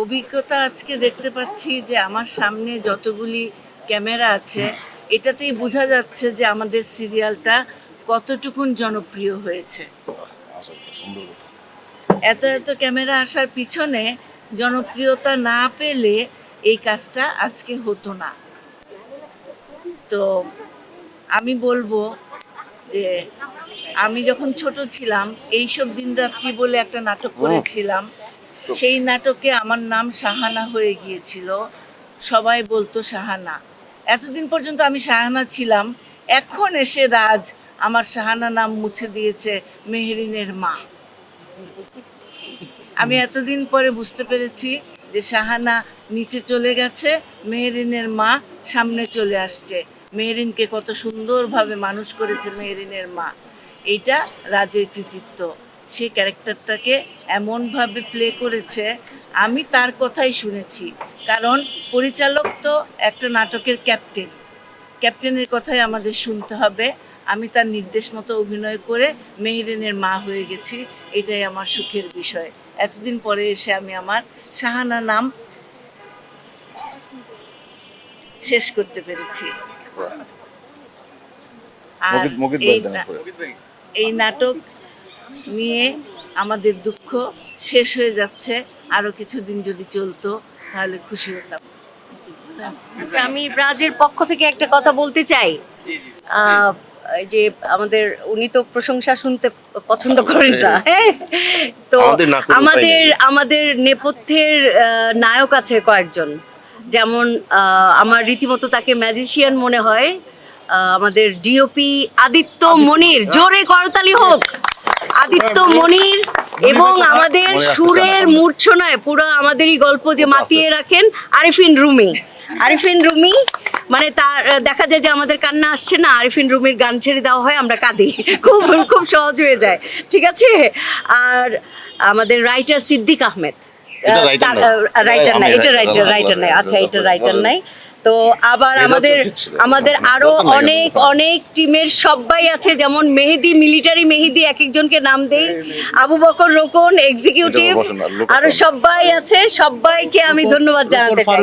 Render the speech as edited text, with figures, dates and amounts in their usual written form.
অভিজ্ঞতা আজকে দেখতে পাচ্ছি যে আমার সামনে যতগুলি ক্যামেরা আছে এটাতেই বোঝা যাচ্ছে যে আমাদের সিরিয়ালটা কতটুকুন জনপ্রিয় হয়েছে। সুন্দর। এত এত ক্যামেরা আসার পিছনে জনপ্রিয়তা না পেলে এই কাজটা আজকে হতো না। তো আমি বলবো যে আমি যখন ছোট ছিলাম এইসব দিনরাত্রি বলে একটা নাটক করেছিলাম, সেই নাটকে আমার নাম শাহানা হয়ে গিয়েছিল, সবাই বলতো শাহানা। এতদিন পর্যন্ত আমি শাহানা ছিলাম, এখন এসে রাজ আমার শাহানা নাম মুছে দিয়েছে মেহেরিনের মা। আমি এতদিন পরে বুঝতে পেরেছি যে শাহানা নিচে চলে গেছে, মেহেরিনের মা সামনে চলে আসছে। মেহেরিনকে কত সুন্দরভাবে মানুষ করেছে মেহেরিনের মা, এইটা রাজের কৃতিত্ব। সে ক্যারেক্টারটাকে এমনভাবে প্লে করেছে, আমি তার কথাই শুনেছি। কারণ পরিচালক তো একটা নাটকের ক্যাপ্টেন, ক্যাপ্টেনের কথাই আমাদের শুনতে হবে। আমি তার নির্দেশ মতো অভিনয় করে মেহেরিনের মা হয়ে গেছি, এটাই আমার সুখের বিষয়। এতদিন পরে এসে আমি আমার শাহানা নাম শেষ করতে পেরেছি। আর এই নাটক নিয়ে আমাদের দুঃখ শেষ হয়ে যাচ্ছে, আরো কিছুদিন যদি চলতো তাহলে খুশি হতাম। আচ্ছা, আমি রাজের পক্ষ থেকে একটা কথা বলতে চাই। এই যে আমাদের উনি তো প্রশংসা শুনতে পছন্দ করেন না, হ্যাঁ? তো আমাদের নেপথ্যের নায়ক আছে কয়েকজন, যেমন আমার রীতিমতো তাকে ম্যাজিশিয়ান মনে হয়, আমাদের ডিওপি আদিত্য মনির, জোরে করতালি হোক আদিত্য মনির। এবং আমাদের সুরের মূর্ছনায় পুরো আমাদেরই গল্প যে মাতিয়ে রাখেন আরিফিন রুমি। মানে তার দেখা যায় যে আমাদের কান্না আসছে না, আরিফিন রুমির গান ছেড়ে দেওয়া হয়, আমরা কাঁদি, খুব খুব সহজ হয়ে যায়, ঠিক আছে। আর আমাদের রাইটার সিদ্দিক আহমেদ, রাইটার নাই, এটা রাইটার নাই, আচ্ছা এটা রাইটার নাই। তো আবার আমাদের আরো অনেক টিমের সবাই আছে, যেমন মেহেদি, মিলিটারি মেহেদি, এক একজনকে নাম দেই, আবু বকর রোকন এক্সিকিউটিভ, আরো সবাই আছে, সবাইকে আমি ধন্যবাদ জানাতে চাই।